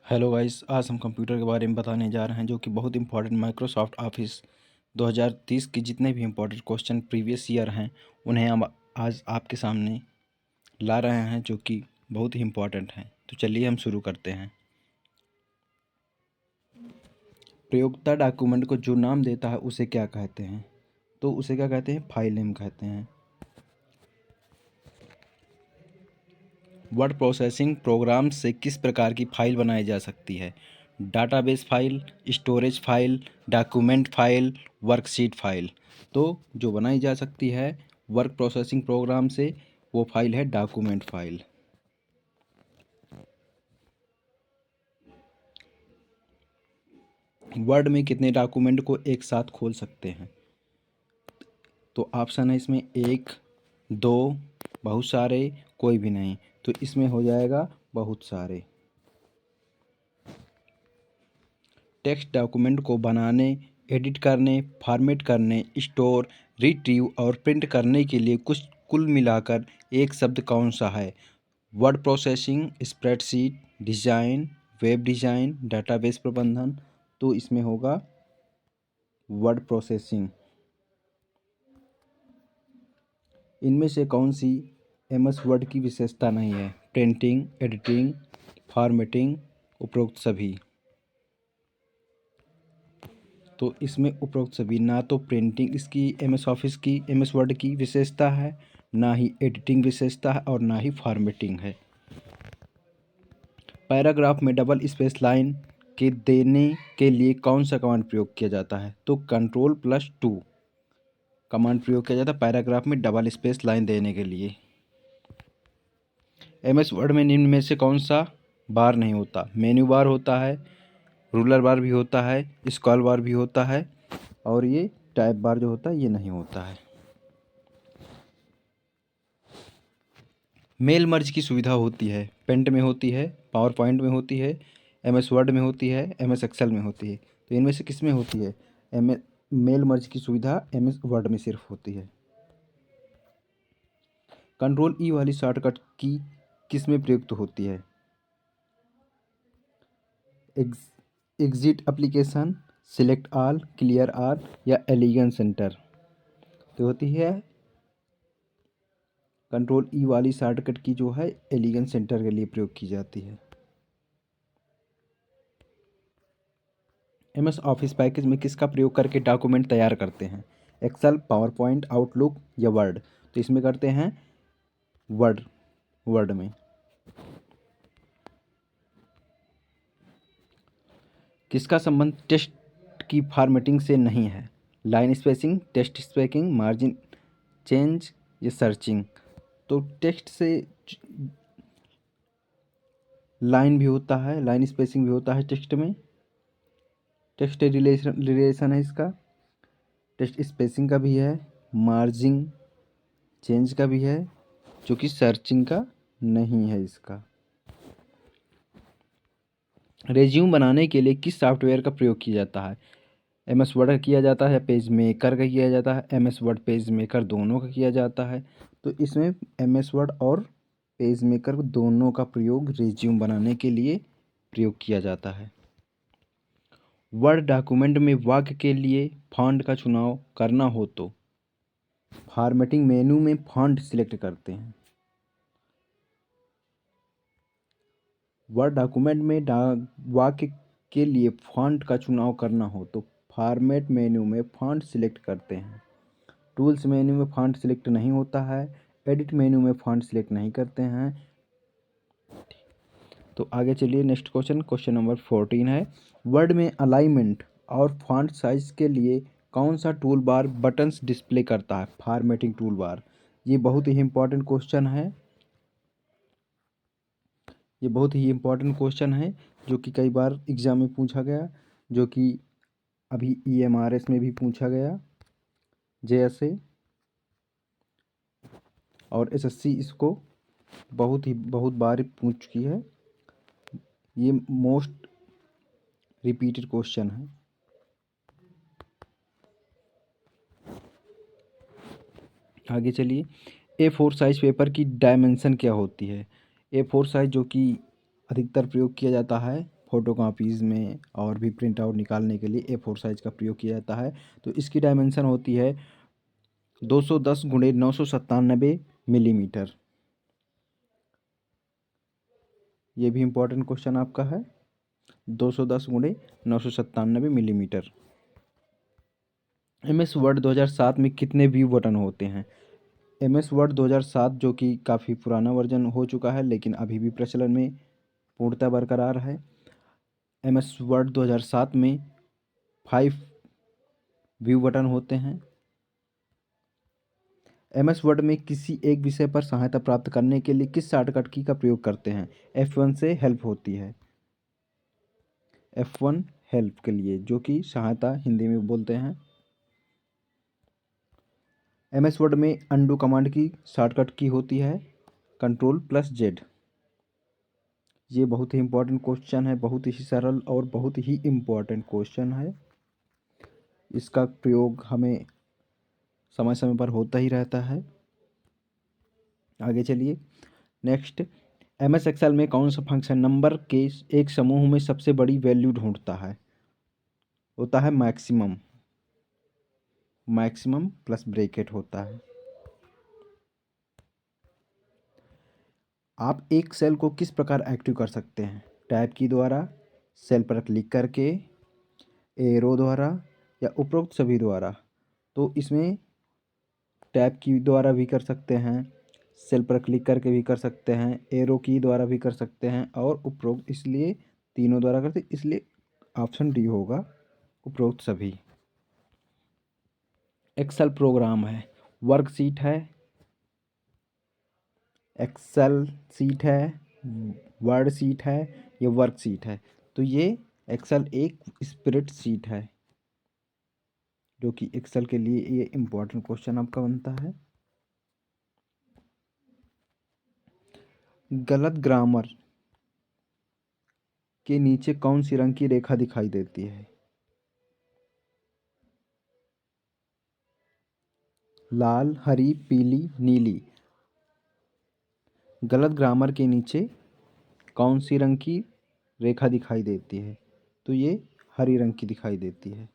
Hello guys, आज हम computer के बारे में बताने जा रहे हैं जो कि बहुत इंपॉर्टेंट माइक्रोसॉफ्ट ऑफिस 2030 के जितने भी इंपॉर्टेंट क्वेश्चन प्रीवियस ईयर हैं उन्हें हम आज आपके सामने ला रहे हैं जो कि बहुत ही इंपॉर्टेंट हैं। तो चलिए हम शुरू करते हैं। प्रयोक्ता डॉक्यूमेंट को जो नाम देता है उसे क्या कहते हैं? तो उसे क्या कहते हैं? फाइल नेम कहते हैं। वर्ड प्रोसेसिंग प्रोग्राम से किस प्रकार की फ़ाइल बनाई जा सकती है? Database file, storage file, document file, worksheet file. तो जो बनाई जा सकती है वर्क प्रोसेसिंग प्रोग्राम से वो फाइल है डॉक्यूमेंट फाइल। वर्ड में कितने डॉक्यूमेंट को एक साथ खोल सकते हैं? तो ऑप्शन है इसमें 1, 2, बहुत सारे, कोई भी नहीं। तो इसमें हो जाएगा बहुत सारे। टेक्स्ट डॉक्यूमेंट को बनाने, एडिट करने, फॉर्मेट करने, स्टोर, रिट्रीव और प्रिंट करने के लिए कुल मिलाकर एक शब्द कौन सा है? Word processing, spreadsheet, design, web design, database प्रबंधन। तो इसमें होगा वर्ड प्रोसेसिंग। इनमें से कौन सी एमएस वर्ड की विशेषता नहीं है? प्रिंटिंग, एडिटिंग, फॉर्मेटिंग, उपरोक्त सभी। तो इसमें उपरोक्त सभी। ना तो प्रिंटिंग इसकी एमएस ऑफिस की एमएस वर्ड की विशेषता है, ना ही एडिटिंग विशेषता है और ना ही फॉर्मेटिंग है। पैराग्राफ में डबल स्पेस लाइन के देने के लिए कौन सा कमांड प्रयोग किया जाता है? तो Ctrl+2 कमांड प्रयोग किया जाता है पैराग्राफ में डबल स्पेस लाइन देने के लिए। एमएस वर्ड में निम्न में से कौन सा बार नहीं होता? मेन्यू बार होता है, रूलर बार भी होता है, स्क्रॉल बार भी होता है और ये टाइप बार जो होता है ये नहीं होता है। मेल मर्ज की सुविधा होती है पेंट में होती है, पावर पॉइंट में होती है, एमएस वर्ड में होती है, एमएस एक्सेल में होती है। तो इनमें से किस में होती है? मेल मर्ज की सुविधा एमएस वर्ड में सिर्फ होती है। कंट्रोल ई वाली शॉर्टकट की किस में प्रयुक्त होती है? Exit application, select all, clear all या एलिगन सेंटर। तो होती है कंट्रोल ई वाली शॉर्टकट की जो है एलिगन सेंटर के लिए प्रयोग की जाती है। एमएस ऑफिस पैकेज में किसका प्रयोग करके डॉक्यूमेंट तैयार करते हैं? एक्सेल, पावर पॉइंट, आउटलुक या वर्ड। तो इसमें करते हैं वर्ड में। किसका संबंध टेक्स्ट की फॉर्मेटिंग से नहीं है? Line spacing, text spacing, margin change या सर्चिंग। तो टेक्स्ट से लाइन भी होता है, लाइन स्पेसिंग भी होता है टेक्स्ट में। टेक्स्ट रिलेशन है इसका। टेक्स्ट स्पेसिंग का भी है, मार्जिन चेंज का भी है, जो कि सर्चिंग का नहीं है इसका। रेज्यूम बनाने के लिए किस सॉफ्टवेयर का प्रयोग किया जाता है? एमएस वर्ड किया जाता है, पेज मेकर का किया जाता है, एमएस वर्ड पेज मेकर दोनों का किया जाता है। तो इसमें एमएस वर्ड और पेज मेकर दोनों का प्रयोग रेज्यूम बनाने के लिए प्रयोग किया जाता है। वर्ड डॉक्यूमेंट में वाक्य के लिए फॉन्ट का चुनाव करना हो तो फॉर्मेटिंग मेनू में फॉन्ट सिलेक्ट करते हैं। वर्ड डॉक्यूमेंट में वाक्य के लिए फॉन्ट का चुनाव करना हो तो फॉर्मेट मेन्यू में फॉन्ट सिलेक्ट करते हैं। टूल्स मेन्यू में फॉन्ट सिलेक्ट नहीं होता है, एडिट मेन्यू में फॉन्ट सिलेक्ट नहीं करते हैं। तो आगे चलिए नेक्स्ट क्वेश्चन नंबर 14 है। वर्ड में अलाइनमेंट और फॉन्ट साइज के लिए कौन सा टूल बार बटन्स डिस्प्ले करता है? Formatting tool bar. ये बहुत ही इंपॉर्टेंट क्वेश्चन है। ये बहुत ही इम्पोर्टेंट क्वेश्चन है जो कि कई बार एग्ज़ाम में पूछा गया, जो कि अभी ईएमआरएस में भी पूछा गया, जेएसए और एसएससी इसको बहुत बार पूछ चुकी है। ये मोस्ट रिपीटेड क्वेश्चन है। आगे चलिए। A4 साइज पेपर की डायमेंशन क्या होती है? A4 साइज जो कि अधिकतर प्रयोग किया जाता है फ़ोटो कापीज़ में और भी प्रिंट आउट निकालने के लिए A4 साइज़ का प्रयोग किया जाता है। तो इसकी डायमेंशन होती है 210 गुणे 997 मिलीमीटर। ये भी इम्पोर्टेंट क्वेश्चन आपका है, 210 गुणे 997 मिलीमीटर। MS वर्ड 2007 में कितने व्यू बटन होते हैं? MS वर्ड 2007 जो कि काफ़ी पुराना वर्जन हो चुका है लेकिन अभी भी प्रचलन में पूर्णतः बरकरार है। MS वर्ड 2007 में 5 व्यू बटन होते हैं। MS वर्ड में किसी एक विषय पर सहायता प्राप्त करने के लिए किस शॉर्टकट की का प्रयोग करते हैं? F1 से हेल्प होती है, F1 हेल्प के लिए, जो कि सहायता हिंदी में बोलते हैं। MS वर्ड में अंडू कमांड की शॉर्टकट की होती है Ctrl+Z। ये बहुत ही इम्पोर्टेंट क्वेश्चन है, बहुत ही सरल और बहुत ही इम्पोर्टेंट क्वेश्चन है। इसका प्रयोग हमें समय समय पर होता ही रहता है। आगे चलिए नेक्स्ट, MS एक्सेल में कौन सा फंक्शन नंबर के एक समूह में सबसे बड़ी वैल्यू ढूंढता है? होता है मैक्सिमम, मैक्सिमम प्लस ब्रैकेट होता है। आप एक सेल को किस प्रकार एक्टिव कर सकते हैं? टैब की द्वारा, सेल पर क्लिक करके, एरो द्वारा या उपरोक्त सभी द्वारा। तो इसमें टैब की द्वारा भी कर सकते हैं, सेल पर क्लिक करके भी कर सकते हैं, एरो की द्वारा भी कर सकते हैं और उपरोक्त, इसलिए तीनों द्वारा करते, इसलिए ऑप्शन डी होगा उपरोक्त सभी। एक्सेल प्रोग्राम है, वर्कशीट है, एक्सेल सीट है, वर्ड सीट है, ये वर्कशीट है। तो ये एक्सेल एक स्प्रेड शीट है, जो कि एक्सेल के लिए ये इम्पोर्टेंट क्वेश्चन आपका बनता है। गलत ग्रामर के नीचे कौन सी रंग की रेखा दिखाई देती है? लाल, हरी, पीली, नीली। गलत ग्रामर के नीचे कौन सी रंग की रेखा दिखाई देती है? तो ये हरी रंग की दिखाई देती है।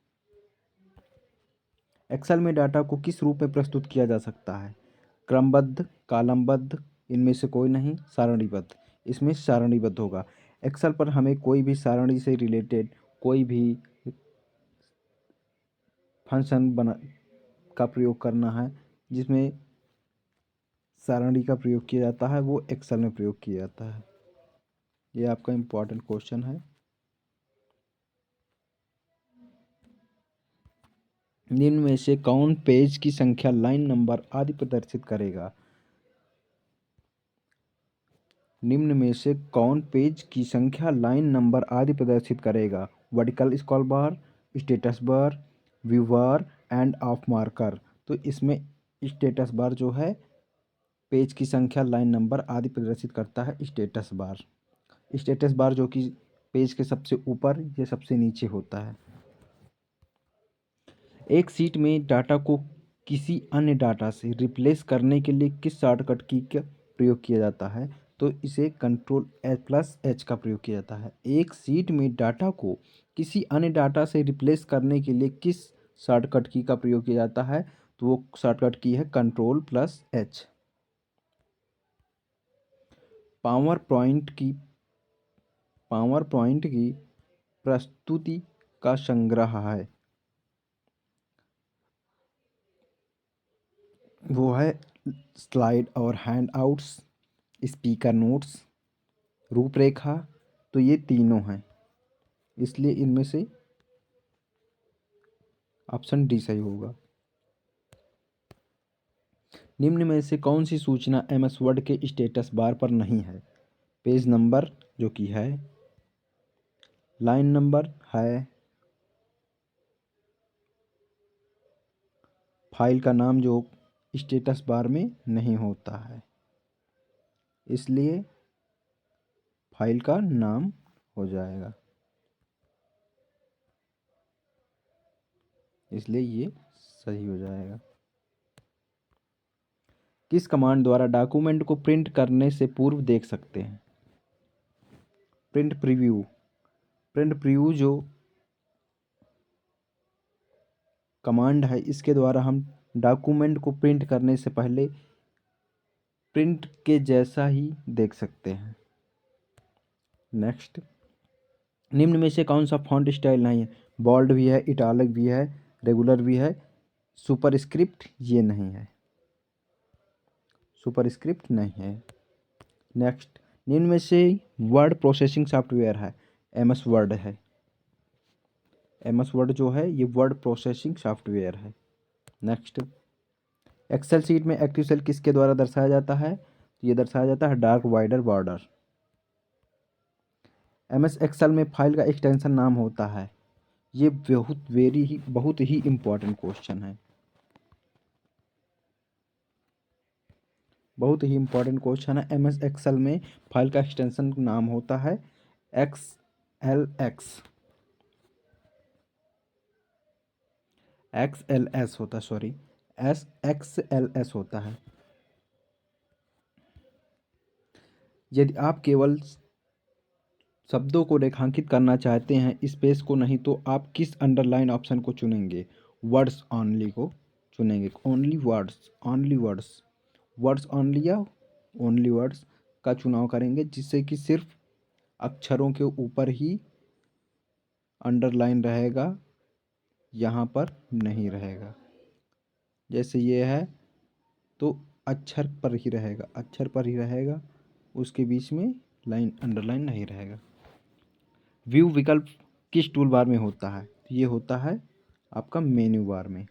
एक्सेल में डाटा को किस रूप में प्रस्तुत किया जा सकता है? क्रमबद्ध, कॉलमबद्ध, इनमें से कोई नहीं, सारणीबद्ध। इसमें सारणीबद्ध होगा। एक्सेल पर हमें कोई भी सारणी से रिलेटेड कोई भी फंक्शन बना का प्रयोग करना है जिसमें सारणी का प्रयोग किया जाता है, वो एक्सेल में प्रयोग किया जाता है। ये आपका इम्पोर्टेंट क्वेश्चन है। निम्न में से कौन पेज की संख्या, लाइन नंबर आदि प्रदर्शित करेगा? निम्न में से कौन पेज की संख्या, लाइन नंबर आदि प्रदर्शित करेगा? Vertical scroll bar, status bar, view bar end of marker. तो इसमें स्टेटस बार जो है पेज की संख्या, लाइन नंबर आदि प्रदर्शित करता है। स्टेटस बार, स्टेटस बार जो कि पेज के सबसे ऊपर या सबसे नीचे होता है। एक शीट में डाटा को किसी अन्य डाटा से रिप्लेस करने के लिए किस शॉर्टकट की का प्रयोग किया जाता है? तो इसे Ctrl+H का प्रयोग किया जाता है। एक शीट में डाटा को किसी अन्य डाटा से रिप्लेस करने के लिए किस शॉर्टकट की का प्रयोग किया जाता है? तो वो शॉर्टकट की है Ctrl+H। पावर पॉइंट की प्रस्तुति का संग्रह है, वो है स्लाइड और हैंड आउट्स, स्पीकर नोट्स, रूपरेखा। तो ये तीनों हैं, इसलिए इनमें से ऑप्शन डी सही होगा। निम्न में से कौन सी सूचना MS वर्ड के स्टेटस बार पर नहीं है? पेज नंबर जो कि है, लाइन नंबर है, फाइल का नाम जो स्टेटस बार में नहीं होता है, इसलिए फाइल का नाम हो जाएगा, इसलिए ये सही हो जाएगा। किस कमांड द्वारा डॉक्यूमेंट को प्रिंट करने से पूर्व देख सकते हैं? प्रिंट प्रीव्यू, प्रिंट प्रीव्यू जो कमांड है, इसके द्वारा हम डॉक्यूमेंट को प्रिंट करने से पहले प्रिंट के जैसा ही देख सकते हैं। नेक्स्ट, निम्न में से कौन सा फॉन्ट स्टाइल नहीं है? बोल्ड भी है, इटालिक भी है, रेगुलर भी है, सुपरस्क्रिप्ट ये नहीं है, सुपरस्क्रिप्ट नहीं है। नेक्स्ट, निम्न में से वर्ड प्रोसेसिंग सॉफ्टवेयर है? एमएस वर्ड है। एमएस वर्ड जो है ये वर्ड प्रोसेसिंग सॉफ्टवेयर है। नेक्स्ट, एक्सेल सीट में एक्टिव सेल किसके द्वारा दर्शाया जाता है? तो ये दर्शाया जाता है dark wider border. MS Excel में फाइल का एक्सटेंशन नाम होता है? ये बहुत ही इम्पोर्टेंट क्वेश्चन है, बहुत ही इम्पोर्टेंट क्वेश्चन है। एमएस एक्सेल में फाइल का एक्सटेंशन नाम होता है XLS होता है, सॉरी XLS होता है। यदि आप केवल शब्दों को रेखांकित करना चाहते हैं, स्पेस को नहीं, तो आप किस अंडरलाइन ऑप्शन को चुनेंगे? वर्ड्स ओनली को चुनेंगे। Only words, only words, words only या ओनली वर्ड्स का चुनाव करेंगे, जिससे कि सिर्फ अक्षरों के ऊपर ही अंडरलाइन रहेगा, यहाँ पर नहीं रहेगा। जैसे ये है तो अक्षर पर ही रहेगा, अक्षर पर ही रहेगा, उसके बीच में लाइन अंडरलाइन नहीं रहेगा। व्यू विकल्प किस टूल बार में होता है? ये होता है आपका मेन्यू बार में,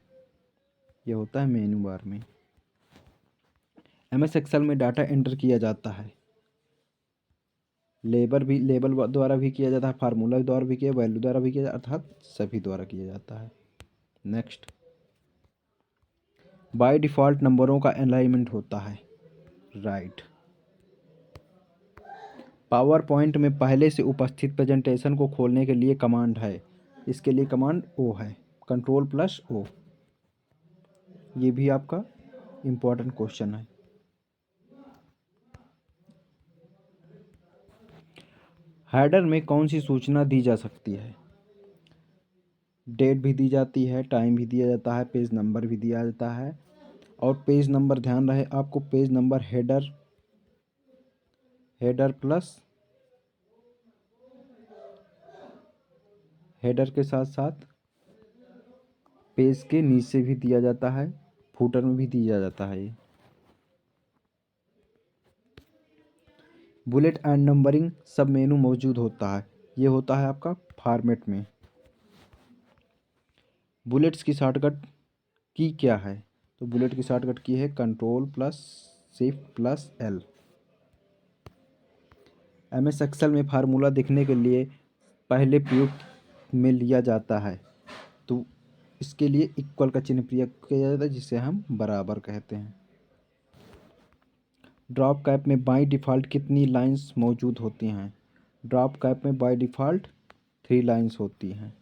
ये होता है मेन्यू बार में। एमएस एक्सेल में डाटा एंटर किया जाता है, लेबल द्वारा भी किया जाता है, फार्मूला द्वारा भी किया, वैल्यू द्वारा भी किया जाता है, अर्थात सभी द्वारा किया जाता है। नेक्स्ट, बाय डिफ़ॉल्ट नंबरों का अलाइनमेंट होता है राइट। पावर पॉइंट में पहले से उपस्थित प्रेजेंटेशन को खोलने के लिए कमांड है? इसके लिए कमांड ओ है, Ctrl+O। ये भी आपका इम्पोर्टेंट क्वेश्चन है। हेडर में कौन सी सूचना दी जा सकती है? डेट भी दी जाती है, टाइम भी दिया जाता है, पेज नंबर भी दिया जाता है। और पेज नंबर, ध्यान रहे आपको, page number header plus header के साथ साथ पेज के नीचे भी दिया जाता है, फुटर में भी दिया जाता है। ये बुलेट एंड नंबरिंग सब मेनू मौजूद होता है, ये होता है आपका फॉर्मेट में। बुलेट्स की शॉर्टकट की क्या है? तो बुलेट की शॉर्टकट की है Ctrl+Shift+L। एमएस एक्सेल में फार्मूला दिखने के लिए पहले प्रयोग में लिया जाता है, तो इसके लिए इक्वल का चिन्ह प्रयोग किया जाता है, जिसे हम बराबर कहते हैं। ड्रॉप कैप में बाई डिफ़ॉल्ट कितनी लाइंस मौजूद होती हैं? ड्रॉप कैप में बाई डिफ़ॉल्ट 3 लाइंस होती हैं,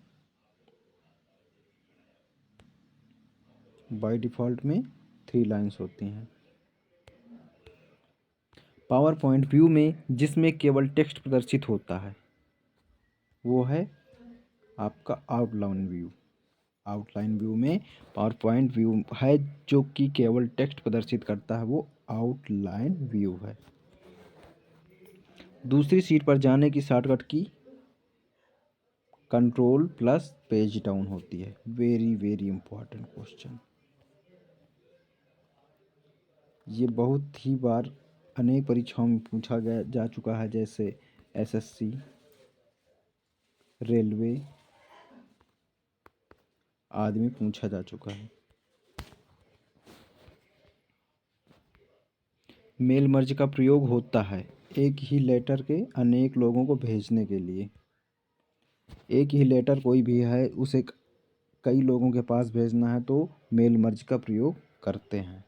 बाई डिफ़ॉल्ट में 3 लाइंस होती हैं। पावर पॉइंट व्यू में जिसमें केवल टेक्स्ट प्रदर्शित होता है, वो है आपका आउटलाइन व्यू। आउटलाइन व्यू में पावर पॉइंट व्यू है जो कि केवल टेक्स्ट प्रदर्शित करता है, वो आउटलाइन व्यू है। दूसरी सीट पर जाने की शॉर्टकट की Ctrl+पेज डाउन होती है। वेरी वेरी इंपॉर्टेंट क्वेश्चन, ये बहुत ही बार अनेक परीक्षाओं में पूछा जा चुका है, जैसे एसएससी, रेलवे आदि में पूछा जा चुका है। मेल मर्ज का प्रयोग होता है एक ही लेटर के अनेक लोगों को भेजने के लिए। एक ही लेटर कोई भी है, उसे कई लोगों के पास भेजना है, तो मेल मर्ज का प्रयोग करते हैं।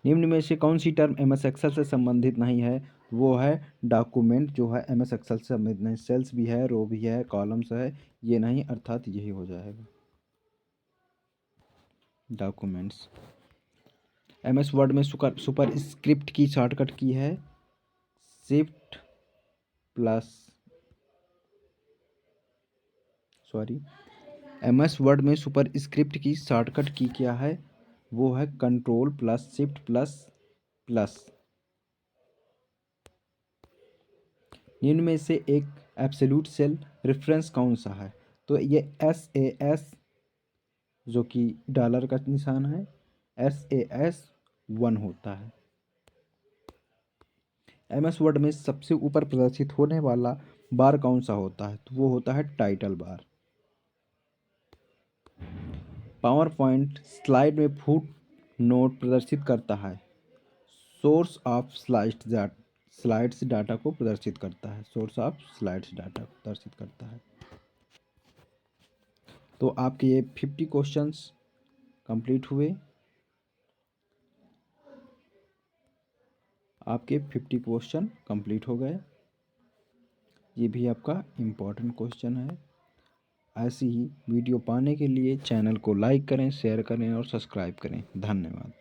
निम्न में से कौन सी टर्म एमएस एक्सेल से संबंधित नहीं है? वो है डॉक्यूमेंट, जो है एमएस एक्सेल से संबंधित नहीं। सेल्स भी है, रो भी है, कॉलम्स है, ये नहीं, अर्थात यही हो जाएगा डॉक्यूमेंट्स। एमएस वर्ड में सुपर स्क्रिप्ट की शॉर्टकट की है Shift+, सॉरी, MS वर्ड में सुपर स्क्रिप्ट की शॉर्टकट की क्या है, वो है control plus shift plus plus. निम्न में से एक एब्सोल्यूट सेल रेफरेंस कौन सा है, तो ये SAS जो कि डॉलर का निशान है, SAS 1 होता है। MS वर्ड में सबसे ऊपर प्रदर्शित होने वाला बार कौन सा होता है, तो वो होता है title bar. Power point slide में फुट नोट प्रदर्शित करता है, सोर्स ऑफ स्लाइड्स डाटा को प्रदर्शित करता है, सोर्स ऑफ स्लाइड्स डाटा को प्रदर्शित करता है। तो आपके ये 50 क्वेश्चंस कंप्लीट हुए। आपके 50 क्वेश्चन कंप्लीट हो गए। ये भी आपका इम्पोर्टेंट क्वेश्चन है। ऐसी ही वीडियो पाने के लिए चैनल को लाइक करें, शेयर करें और सब्सक्राइब करें। धन्यवाद।